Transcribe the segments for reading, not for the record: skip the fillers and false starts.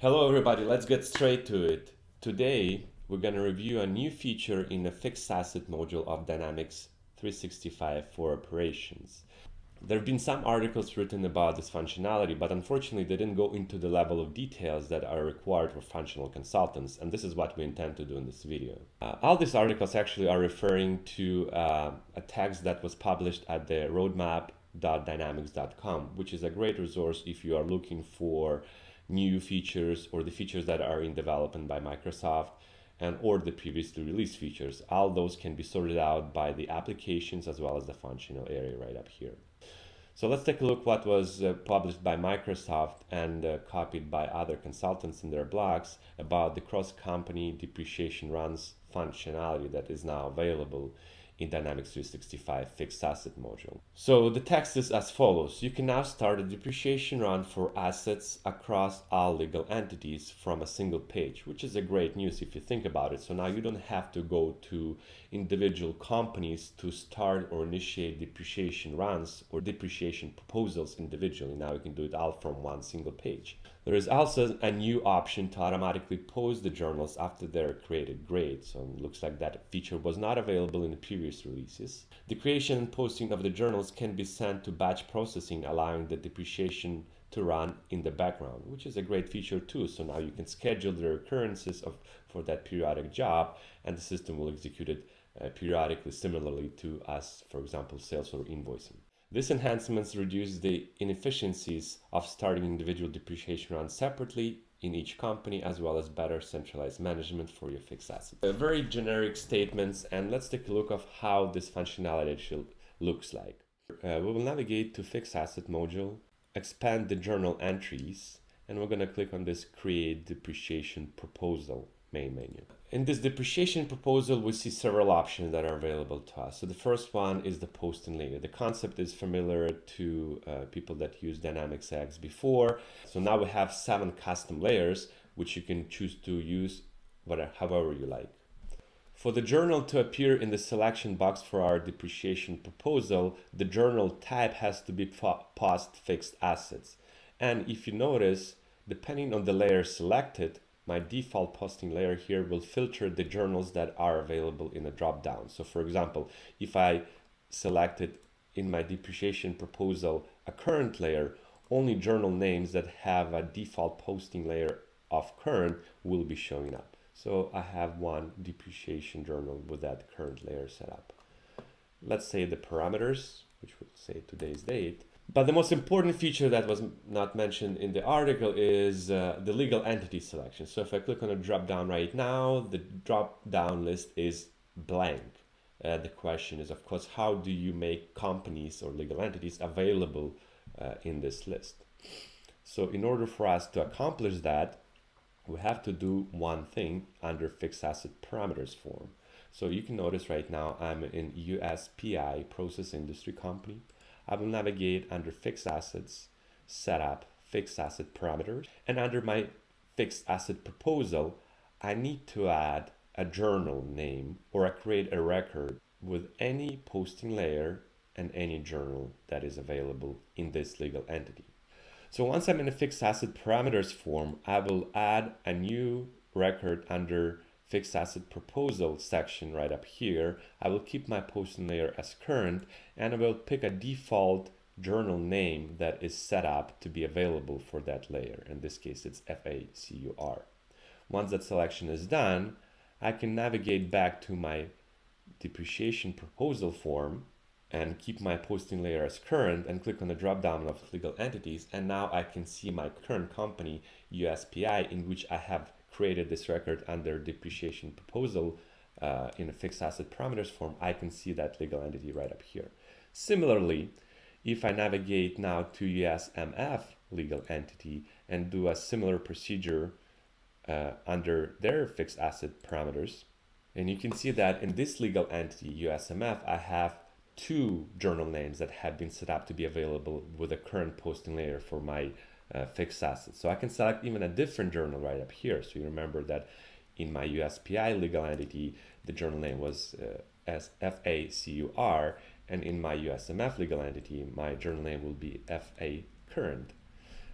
Hello everybody, let's get straight to it. Today we're going to review a new feature in the fixed asset module of Dynamics 365 for operations. There have been some articles written about this functionality, but unfortunately they didn't go into the level of details that are required for functional consultants, and this is what we intend to do in this video. All these articles actually are referring to a text that was published at the roadmap.dynamics.com, which is a great resource if you are looking for new features or the features that are in development by Microsoft and or the previously released features. All those can be sorted out by the applications as well as the functional area right up here. So let's take a look what was published by Microsoft and copied by other consultants in their blogs about the cross-company depreciation runs functionality that is now available in Dynamics 365 fixed asset module. So the text is as follows. You can now start a depreciation run for assets across all legal entities from a single page, which is a great news if you think about it. So now you don't have to go to individual companies to start or initiate depreciation runs or depreciation proposals individually. Now you can do it all from one single page. There is also a new option to automatically post the journals after they're created. Great. So it looks like that feature was not available in the previous releases. The creation and posting of the journals can be sent to batch processing, allowing the depreciation to run in the background, which is a great feature too. So now you can schedule the recurrences for that periodic job, and the system will execute it periodically, similarly to us, for example, sales or invoicing. This enhancements reduce the inefficiencies of starting individual depreciation runs separately in each company, as well as better centralized management for your fixed assets. Very generic statements, and let's take a look of how this functionality actually looks like. We will navigate to fixed asset module, expand the journal entries, and we're going to click on this create depreciation proposal main menu. In this depreciation proposal, we see several options that are available to us. So the first one is the posting layer. The concept is familiar to people that use Dynamics X before. So now we have 7 custom layers, which you can choose to use however you like. For the journal to appear in the selection box for our depreciation proposal, the journal type has to be post fixed assets. And if you notice, depending on the layer selected, my default posting layer here will filter the journals that are available in a drop-down. So for example, if I selected in my depreciation proposal a current layer, only journal names that have a default posting layer of current will be showing up. So I have one depreciation journal with that current layer set up. Let's say the parameters, which would say today's date. But the most important feature that was not mentioned in the article is the legal entity selection. So if I click on a drop down right now, the drop down list is blank. The question is, of course, how do you make companies or legal entities available in this list? So in order for us to accomplish that, we have to do one thing under fixed asset parameters form. So you can notice right now I'm in USPI process industry company. I will navigate under fixed assets, setup, fixed asset parameters, and under my fixed asset proposal, I need to add a journal name or I create a record with any posting layer and any journal that is available in this legal entity. So once I'm in the fixed asset parameters form, I will add a new record under fixed asset proposal section right up here. I will keep my posting layer as current, and I will pick a default journal name that is set up to be available for that layer. In this case, it's FACUR. Once that selection is done, I can navigate back to my depreciation proposal form and keep my posting layer as current and click on the drop down of legal entities. And now I can see my current company, USPI, in which I have created this record under depreciation proposal in a fixed asset parameters form. I can see that legal entity right up here. Similarly, if I navigate now to USMF legal entity and do a similar procedure under their fixed asset parameters, and you can see that in this legal entity, USMF, I have 2 journal names that have been set up to be available with a current posting layer for my fixed assets. So I can select even a different journal right up here. So you remember that in my USPI legal entity, the journal name was as FACUR, and in my USMF legal entity, my journal name will be FA current.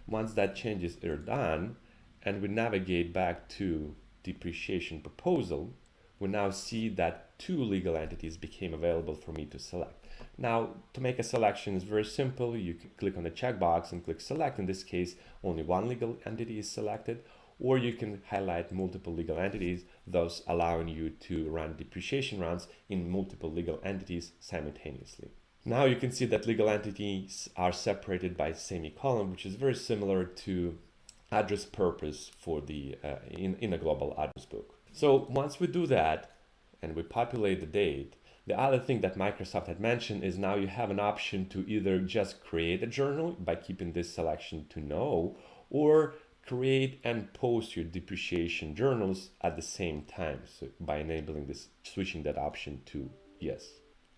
Once that changes are done, and we navigate back to depreciation proposal, we now see that two legal entities became available for me to select. Now, to make a selection is very simple. You can click on the checkbox and click select. In this case, only one legal entity is selected, or you can highlight multiple legal entities, thus allowing you to run depreciation runs in multiple legal entities simultaneously. Now you can see that legal entities are separated by semicolon, which is very similar to address purpose for the in a global address book. So once we do that and we populate the date, the other thing that Microsoft had mentioned is now you have an option to either just create a journal by keeping this selection to no, or create and post your depreciation journals at the same time. So by enabling this, switching that option to yes.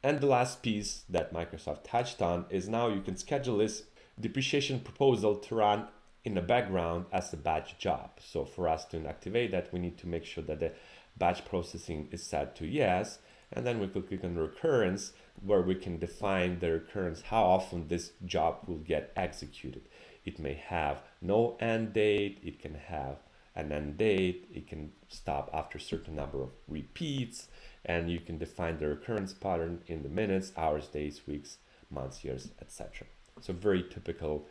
And the last piece that Microsoft touched on is now you can schedule this depreciation proposal to run in the background as a batch job. So for us to activate that, we need to make sure that the batch processing is set to yes, and then we could click on recurrence, where we can define the recurrence, how often this job will get executed. It may have no end date, it can have an end date, it can stop after a certain number of repeats, and you can define the recurrence pattern in the minutes, hours, days, weeks, months, years, etc. So very typical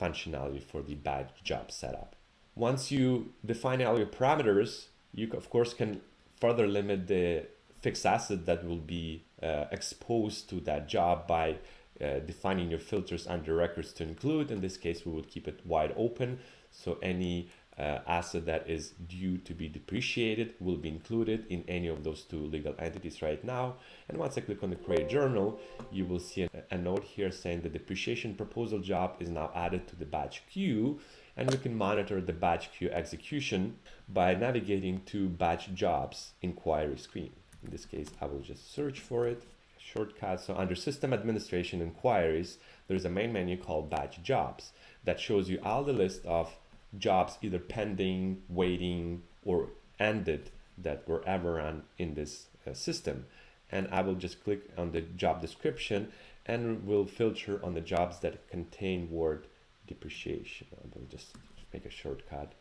functionality for the batch job setup. Once you define all your parameters, you of course can further limit the fixed asset that will be exposed to that job by defining your filters under records to include. In this case, we would keep it wide open, so any asset that is due to be depreciated will be included in any of those two legal entities right now. And once I click on the create journal, you will see a note here saying the depreciation proposal job is now added to the batch queue, and we can monitor the batch queue execution by navigating to batch jobs inquiry screen. In this case, I will just search for it, shortcut. So under system administration inquiries, there's a main menu called batch jobs that shows you all the list of jobs either pending, waiting, or ended that were ever run in this system. And I will just click on the job description and will filter on the jobs that contain word depreciation. I will just make a shortcut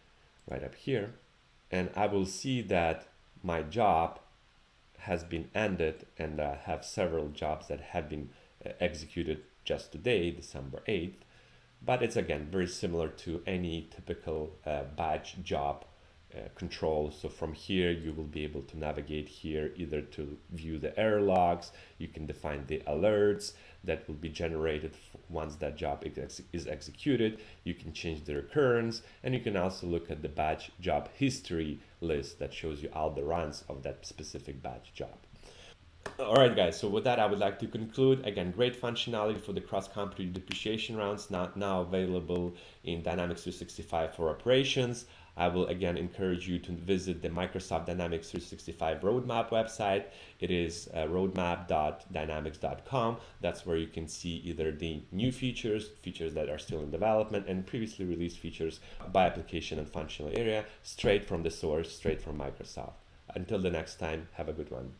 right up here, and I will see that my job has been ended, and I have several jobs that have been executed just today, December 8th. But it's again very similar to any typical batch job control. So from here, you will be able to navigate here either to view the error logs. You can define the alerts that will be generated once that job is executed. You can change the recurrence, and you can also look at the batch job history list that shows you all the runs of that specific batch job. All right, guys, so with that, I would like to conclude. Again, great functionality for the cross-company depreciation rounds, now available in Dynamics 365 for operations. I will again encourage you to visit the Microsoft Dynamics 365 roadmap website. It is roadmap.dynamics.com. That's where you can see either the new features that are still in development, and previously released features by application and functional area, straight from the source, straight from Microsoft. Until the next time, have a good one.